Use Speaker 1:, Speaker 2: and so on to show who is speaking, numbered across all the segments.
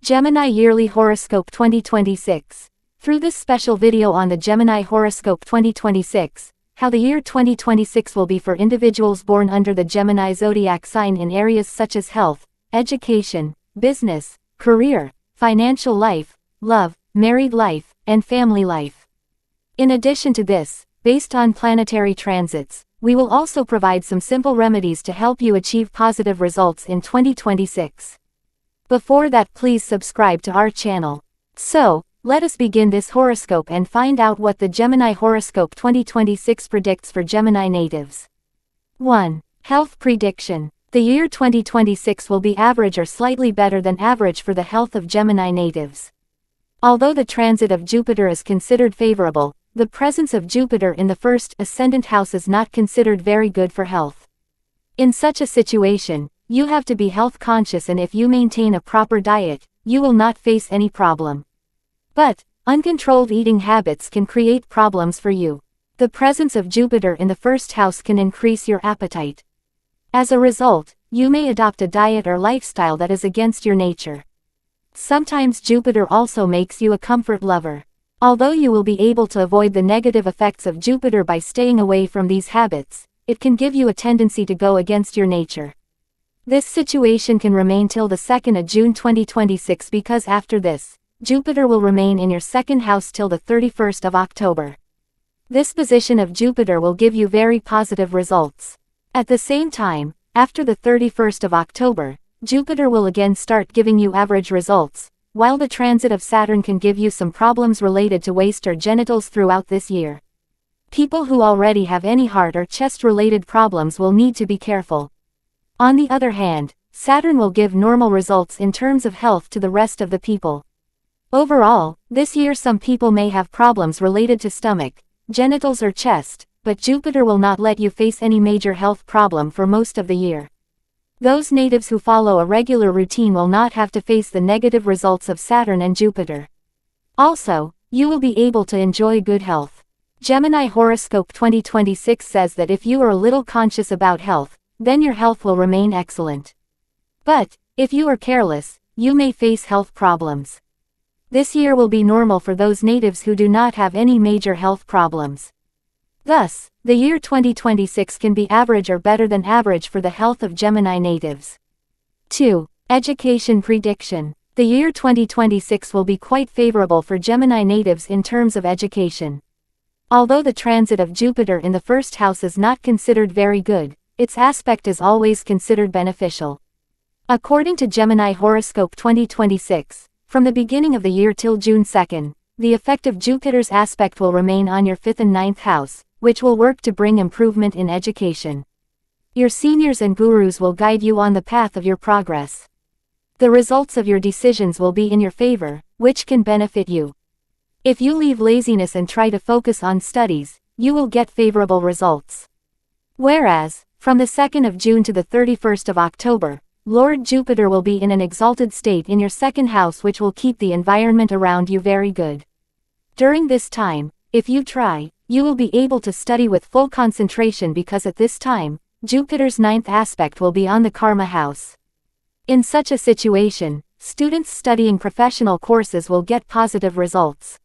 Speaker 1: Gemini Yearly Horoscope 2026. Through this special video on the Gemini Horoscope 2026, how the year 2026 will be for individuals born under the Gemini zodiac sign in areas such as health, education, business, career, financial life, love, married life, and family life. In addition to this, based on planetary transits, we will also provide some simple remedies to help you achieve positive results in 2026. Before that, please subscribe to our channel. So, let us begin this horoscope and find out what the Gemini Horoscope 2026 predicts for Gemini natives. 1. Health prediction. The year 2026 will be average or slightly better than average for the health of Gemini natives. Although the transit of Jupiter is considered favorable, the presence of Jupiter in the first ascendant house is not considered very good for health. In such a situation, you have to be health conscious, and if you maintain a proper diet, you will not face any problem. But, uncontrolled eating habits can create problems for you. The presence of Jupiter in the first house can increase your appetite. As a result, you may adopt a diet or lifestyle that is against your nature. Sometimes Jupiter also makes you a comfort lover. Although you will be able to avoid the negative effects of Jupiter by staying away from these habits, it can give you a tendency to go against your nature. This situation can remain till the 2nd of June 2026, because after this, Jupiter will remain in your second house till the 31st of October. This position of Jupiter will give you very positive results. At the same time, after the 31st of October, Jupiter will again start giving you average results, while the transit of Saturn can give you some problems related to waist or genitals throughout this year. People who already have any heart or chest-related problems will need to be careful. On the other hand, Saturn will give normal results in terms of health to the rest of the people. Overall, this year some people may have problems related to stomach, genitals or chest, but Jupiter will not let you face any major health problem for most of the year. Those natives who follow a regular routine will not have to face the negative results of Saturn and Jupiter. Also, you will be able to enjoy good health. Gemini Horoscope 2026 says that if you are a little conscious about health, then your health will remain excellent. But, if you are careless, you may face health problems. This year will be normal for those natives who do not have any major health problems. Thus, the year 2026 can be average or better than average for the health of Gemini natives. 2. Education prediction. The year 2026 will be quite favorable for Gemini natives in terms of education. Although the transit of Jupiter in the first house is not considered very good, its aspect is always considered beneficial. According to Gemini Horoscope 2026, from the beginning of the year till June 2nd, the effect of Jupiter's aspect will remain on your 5th and 9th house, which will work to bring improvement in education. Your seniors and gurus will guide you on the path of your progress. The results of your decisions will be in your favor, which can benefit you. If you leave laziness and try to focus on studies, you will get favorable results. Whereas, from the 2nd of June to the 31st of October, Lord Jupiter will be in an exalted state in your second house, which will keep the environment around you very good. During this time, if you try, you will be able to study with full concentration, because at this time, Jupiter's 9th aspect will be on the Karma house. In such a situation, students studying professional courses will get positive results.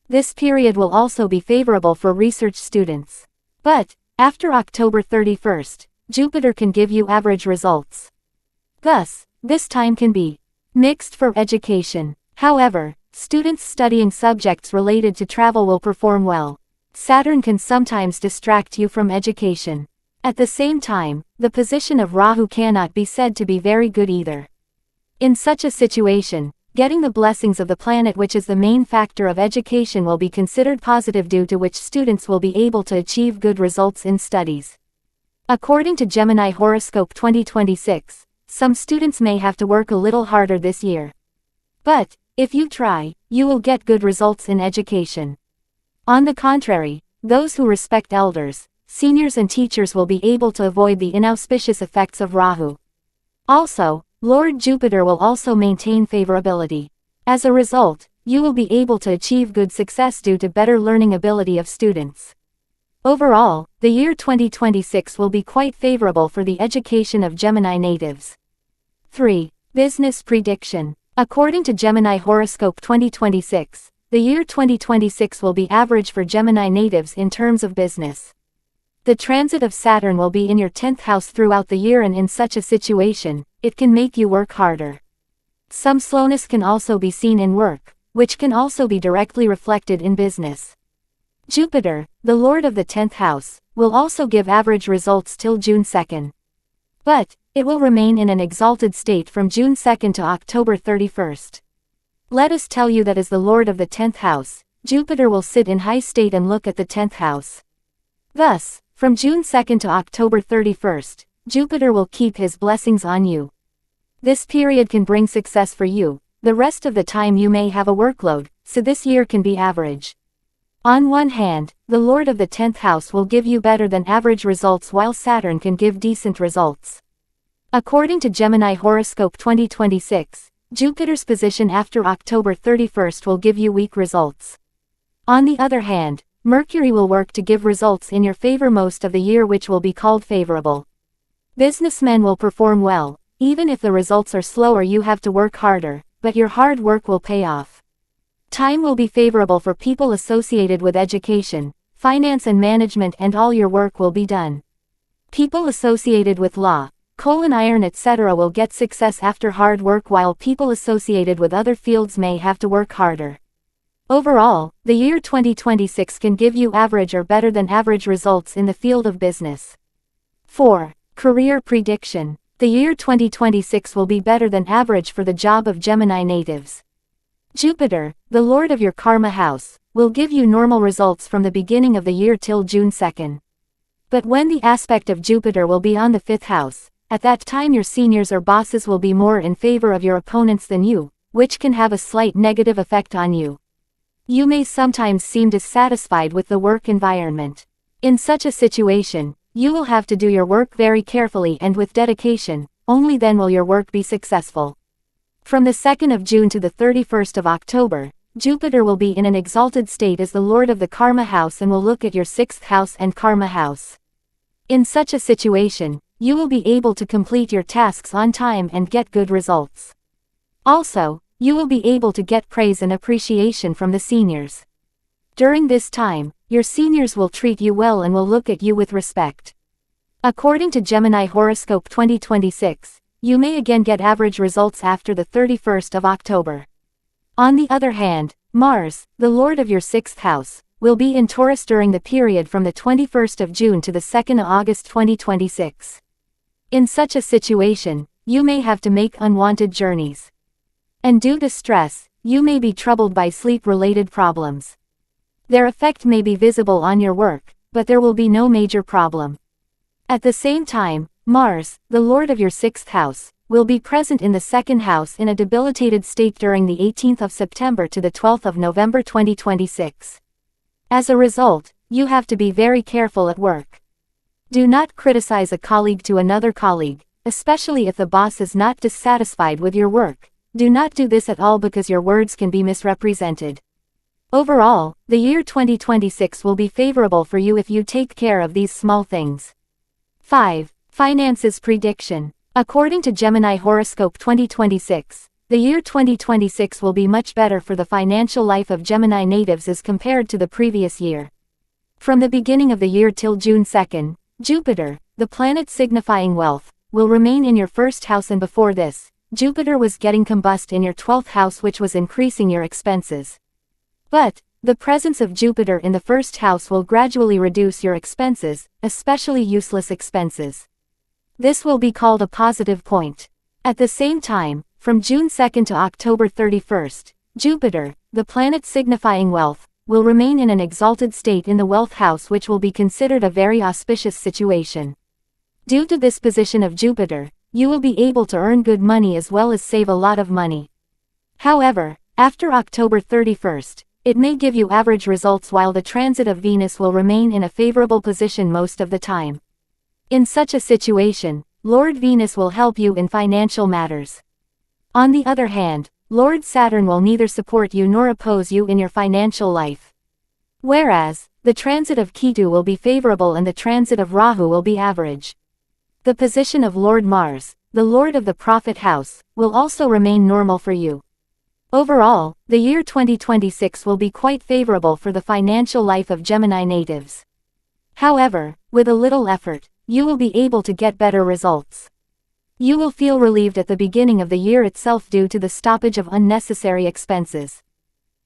Speaker 1: This period will also be favorable for research students. But, after October 31st, Jupiter can give you average results. Thus, this time can be mixed for education. However, students studying subjects related to travel will perform well. Saturn can sometimes distract you from education. At the same time, the position of Rahu cannot be said to be very good either. In such a situation, getting the blessings of the planet, which is the main factor of education, will be considered positive, due to which students will be able to achieve good results in studies. According to Gemini Horoscope 2026, some students may have to work a little harder this year. But, if you try, you will get good results in education. On the contrary, those who respect elders, seniors and teachers will be able to avoid the inauspicious effects of Rahu. Also, Lord Jupiter will also maintain favorability. As a result, you will be able to achieve good success due to better learning ability of students. Overall, the year 2026 will be quite favorable for the education of Gemini natives. 3. Business prediction. According to Gemini Horoscope 2026, the year 2026 will be average for Gemini natives in terms of business. The transit of Saturn will be in your 10th house throughout the year, and in such a situation, it can make you work harder. Some slowness can also be seen in work, which can also be directly reflected in business. Jupiter, the lord of the 10th house, will also give average results till June 2nd. But, it will remain in an exalted state from June 2nd to October 31st. Let us tell you that as the lord of the 10th house, Jupiter will sit in high state and look at the 10th house. Thus, from June 2nd to October 31st, Jupiter will keep his blessings on you. This period can bring success for you. The rest of the time you may have a workload, so this year can be average. On one hand, the lord of the 10th house will give you better than average results, while Saturn can give decent results. According to Gemini Horoscope 2026, Jupiter's position after October 31st will give you weak results. On the other hand, Mercury will work to give results in your favor most of the year, which will be called favorable. Businessmen will perform well, even if the results are slow or you have to work harder, but your hard work will pay off. Time will be favorable for people associated with education, finance and management, and all your work will be done. People associated with law, coal and iron etc. will get success after hard work, while people associated with other fields may have to work harder. Overall, the year 2026 can give you average or better than average results in the field of business. 4. Career prediction. The year 2026 will be better than average for the job of Gemini natives. Jupiter, the lord of your karma house, will give you normal results from the beginning of the year till June 2nd. But when the aspect of Jupiter will be on the 5th house, at that time your seniors or bosses will be more in favor of your opponents than you, which can have a slight negative effect on you. You may sometimes seem dissatisfied with the work environment. In such a situation, you will have to do your work very carefully and with dedication. Only then will your work be successful. From the 2nd of June to the 31st of October, Jupiter will be in an exalted state as the lord of the karma house and will look at your 6th house and karma house. In such a situation, you will be able to complete your tasks on time and get good results. Also, you will be able to get praise and appreciation from the seniors. During this time, your seniors will treat you well and will look at you with respect. According to Gemini Horoscope 2026, you may again get average results after the 31st of October. On the other hand, Mars, the lord of your 6th house, will be in Taurus during the period from the 21st of June to the 2nd of August 2026. In such a situation, you may have to make unwanted journeys. And due to stress, you may be troubled by sleep-related problems. Their effect may be visible on your work, but there will be no major problem. At the same time, Mars, the lord of your 6th house, will be present in the 2nd house in a debilitated state during the 18th of September to the 12th of November 2026. As a result, you have to be very careful at work. Do not criticize a colleague to another colleague, especially if the boss is not dissatisfied with your work. Do not do this at all because your words can be misrepresented. Overall, the year 2026 will be favorable for you if you take care of these small things. 5. Finances prediction. According to Gemini Horoscope 2026, the year 2026 will be much better for the financial life of Gemini natives as compared to the previous year. From the beginning of the year till June 2nd, Jupiter, the planet signifying wealth, will remain in your 1st house, and before this, Jupiter was getting combust in your 12th house, which was increasing your expenses. But, the presence of Jupiter in the 1st house will gradually reduce your expenses, especially useless expenses. This will be called a positive point. At the same time, from June 2nd to October 31st, Jupiter, the planet signifying wealth, will remain in an exalted state in the wealth house, which will be considered a very auspicious situation. Due to this position of Jupiter, you will be able to earn good money as well as save a lot of money. However, after October 31st, it may give you average results, while the transit of Venus will remain in a favorable position most of the time. In such a situation, Lord Venus will help you in financial matters. On the other hand, Lord Saturn will neither support you nor oppose you in your financial life. Whereas, the transit of Ketu will be favorable and the transit of Rahu will be average. The position of Lord Mars, the lord of the Prophet house, will also remain normal for you. Overall, the year 2026 will be quite favorable for the financial life of Gemini natives. However, with a little effort, you will be able to get better results. You will feel relieved at the beginning of the year itself due to the stoppage of unnecessary expenses.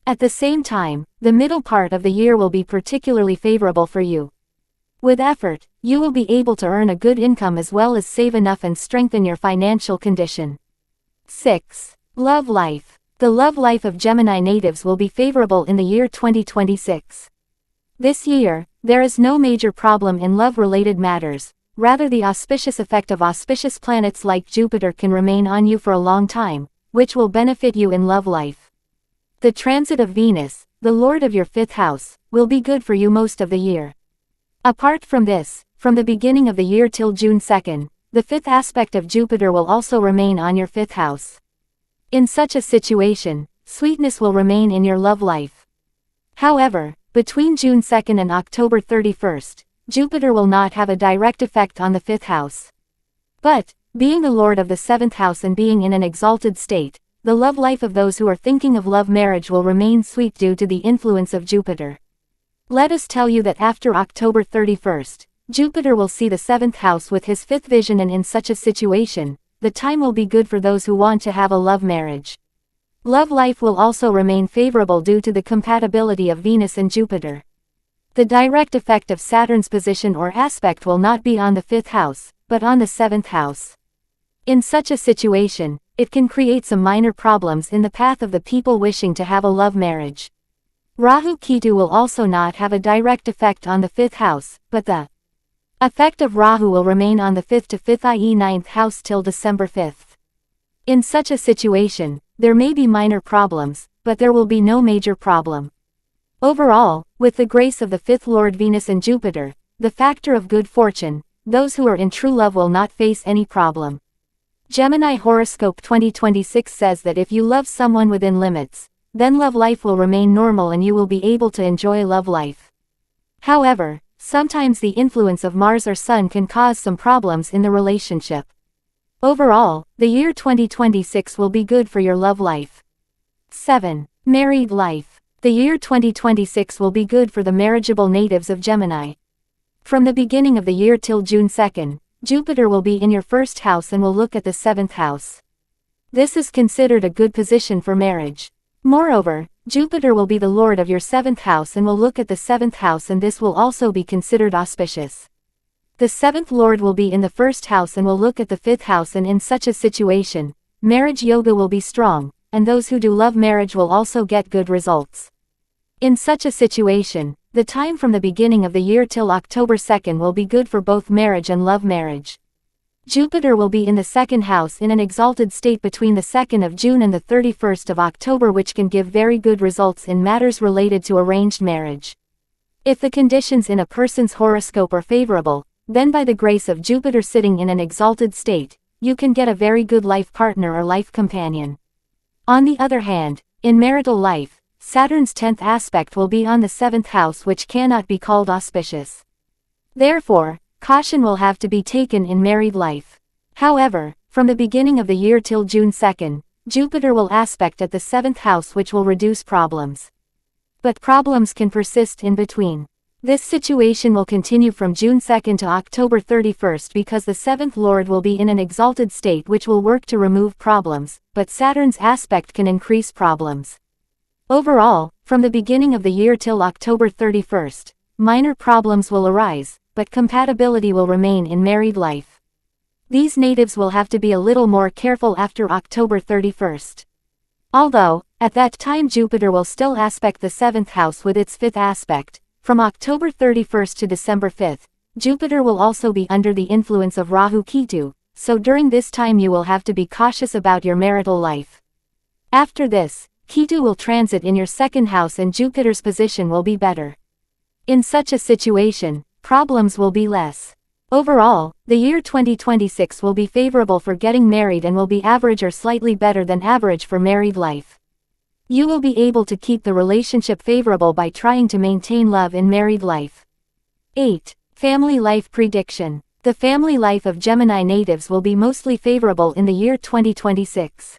Speaker 1: At the same time, the middle part of the year will be particularly favorable for you. With effort, you will be able to earn a good income as well as save enough and strengthen your financial condition. 6. Love life. The love life of Gemini natives will be favorable in the year 2026. This year, there is no major problem in love-related matters, rather the auspicious effect of auspicious planets like Jupiter can remain on you for a long time, which will benefit you in love life. The transit of Venus, the lord of your 5th house, will be good for you most of the year. Apart from this, from the beginning of the year till June 2nd, the 5th aspect of Jupiter will also remain on your 5th house. In such a situation, sweetness will remain in your love life. However, between June 2nd and October 31st, Jupiter will not have a direct effect on the 5th house. But, being the lord of the 7th house and being in an exalted state, the love life of those who are thinking of love marriage will remain sweet due to the influence of Jupiter. Let us tell you that after October 31st, Jupiter will see the 7th house with his 5th vision, and in such a situation, the time will be good for those who want to have a love marriage. Love life will also remain favorable due to the compatibility of Venus and Jupiter. The direct effect of Saturn's position or aspect will not be on the 5th house, but on the 7th house. In such a situation, it can create some minor problems in the path of the people wishing to have a love marriage. Rahu Ketu will also not have a direct effect on the 5th house, but the effect of Rahu will remain on the 5th to 5th, i.e. 9th house till December 5th. In such a situation, there may be minor problems, but there will be no major problem. Overall, with the grace of the 5th lord Venus and Jupiter, the factor of good fortune, those who are in true love will not face any problem. Gemini Horoscope 2026 says that if you love someone within limits, then love life will remain normal and you will be able to enjoy love life. However, sometimes the influence of Mars or Sun can cause some problems in the relationship. Overall, the year 2026 will be good for your love life. 7. Married life. The year 2026 will be good for the marriageable natives of Gemini. From the beginning of the year till June 2nd, Jupiter will be in your 1st house and will look at the 7th house. This is considered a good position for marriage. Moreover, Jupiter will be the lord of your 7th house and will look at the 7th house, and this will also be considered auspicious. The 7th lord will be in the 1st house and will look at the 5th house, and in such a situation, marriage yoga will be strong, and those who do love marriage will also get good results. In such a situation, the time from the beginning of the year till October 2nd will be good for both marriage and love marriage. Jupiter will be in the 2nd house in an exalted state between the 2nd of June and the 31st of October, which can give very good results in matters related to arranged marriage. If the conditions in a person's horoscope are favorable, then by the grace of Jupiter sitting in an exalted state, you can get a very good life partner or life companion. On the other hand, in marital life, Saturn's 10th aspect will be on the 7th house, which cannot be called auspicious. Therefore, caution will have to be taken in married life. However, from the beginning of the year till June 2nd, Jupiter will aspect at the 7th house, which will reduce problems. But problems can persist in between. This situation will continue from June 2nd to October 31st because the 7th lord will be in an exalted state, which will work to remove problems, but Saturn's aspect can increase problems. Overall, from the beginning of the year till October 31st, minor problems will arise, but compatibility will remain in married life. These natives will have to be a little more careful after October 31st. Although, at that time Jupiter will still aspect the 7th house with its 5th aspect, from October 31st to December 5th, Jupiter will also be under the influence of Rahu Ketu, so during this time you will have to be cautious about your marital life. After this, Ketu will transit in your 2nd house and Jupiter's position will be better. In such a situation, problems will be less. Overall, the year 2026 will be favorable for getting married and will be average or slightly better than average for married life. You will be able to keep the relationship favorable by trying to maintain love in married life. 8. Family life prediction. The family life of Gemini natives will be mostly favorable in the year 2026.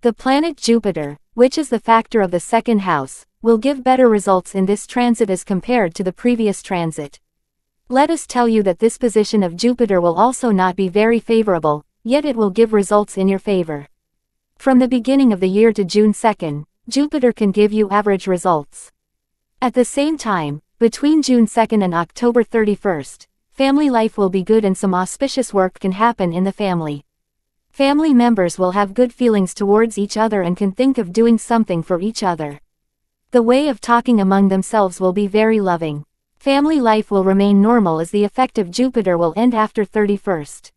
Speaker 1: The planet Jupiter, which is the factor of the second house, will give better results in this transit as compared to the previous transit. Let us tell you that this position of Jupiter will also not be very favorable, yet it will give results in your favor. From the beginning of the year to June 2nd, Jupiter can give you average results. At the same time, between June 2nd and October 31st, family life will be good and some auspicious work can happen in the family. Family members will have good feelings towards each other and can think of doing something for each other. The way of talking among themselves will be very loving. Family life will remain normal as the effect of Jupiter will end after 31st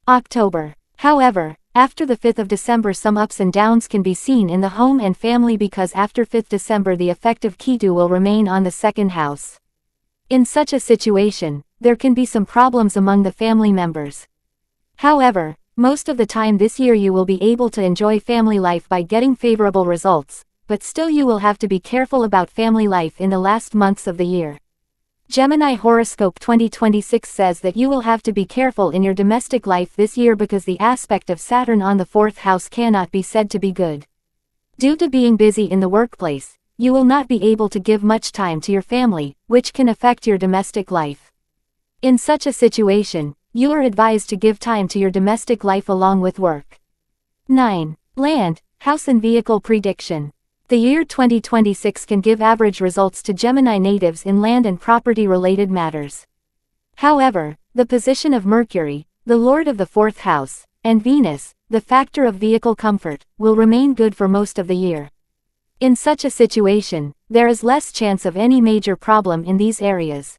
Speaker 1: October. However, after the 5th of December some ups and downs can be seen in the home and family because after 5th December the effect of Ketu will remain on the second house. In such a situation, there can be some problems among the family members. However, most of the time this year you will be able to enjoy family life by getting favorable results, but still you will have to be careful about family life in the last months of the year. Gemini Horoscope 2026 says that you will have to be careful in your domestic life this year because the aspect of Saturn on the 4th house cannot be said to be good. Due to being busy in the workplace, you will not be able to give much time to your family, which can affect your domestic life. In such a situation, you are advised to give time to your domestic life along with work. 9. Land, house and vehicle prediction. The year 2026 can give average results to Gemini natives in land and property-related matters. However, the position of Mercury, the lord of the 4th house, and Venus, the factor of vehicle comfort, will remain good for most of the year. In such a situation, there is less chance of any major problem in these areas.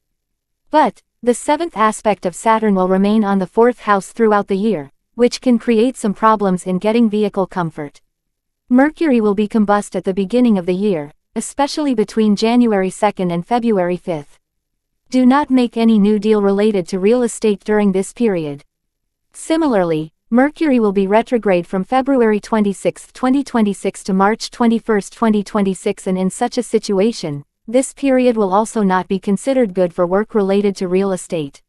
Speaker 1: But, the 7th aspect of Saturn will remain on the 4th house throughout the year, which can create some problems in getting vehicle comfort. Mercury will be combust at the beginning of the year, especially between January 2nd and February 5th. Do not make any new deal related to real estate during this period. Similarly, Mercury will be retrograde from February 26, 2026 to March 21, 2026, and in such a situation, this period will also not be considered good for work related to real estate.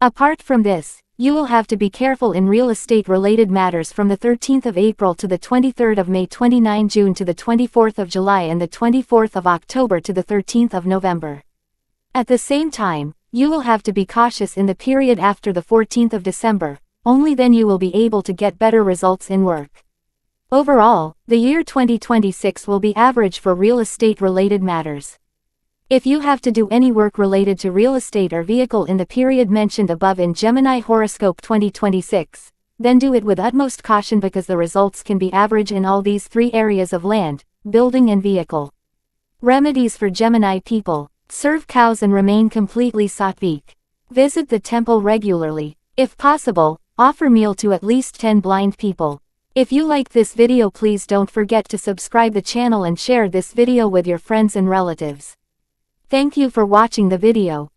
Speaker 1: Apart from this, you will have to be careful in real estate related matters from the 13th of April to the 23rd of May, 29 June to the 24th of July and the 24th of October to the 13th of November. At the same time, you will have to be cautious in the period after the 14th of December, only then you will be able to get better results in work. Overall, the year 2026 will be average for real estate related matters. If you have to do any work related to real estate or vehicle in the period mentioned above in Gemini Horoscope 2026, then do it with utmost caution because the results can be average in all these three areas of land, building and vehicle. Remedies for Gemini people: serve cows and remain completely sattvic. Visit the temple regularly. If possible, offer meal to at least 10 blind people. If you like this video, please don't forget to subscribe the channel and share this video with your friends and relatives. Thank you for watching the video.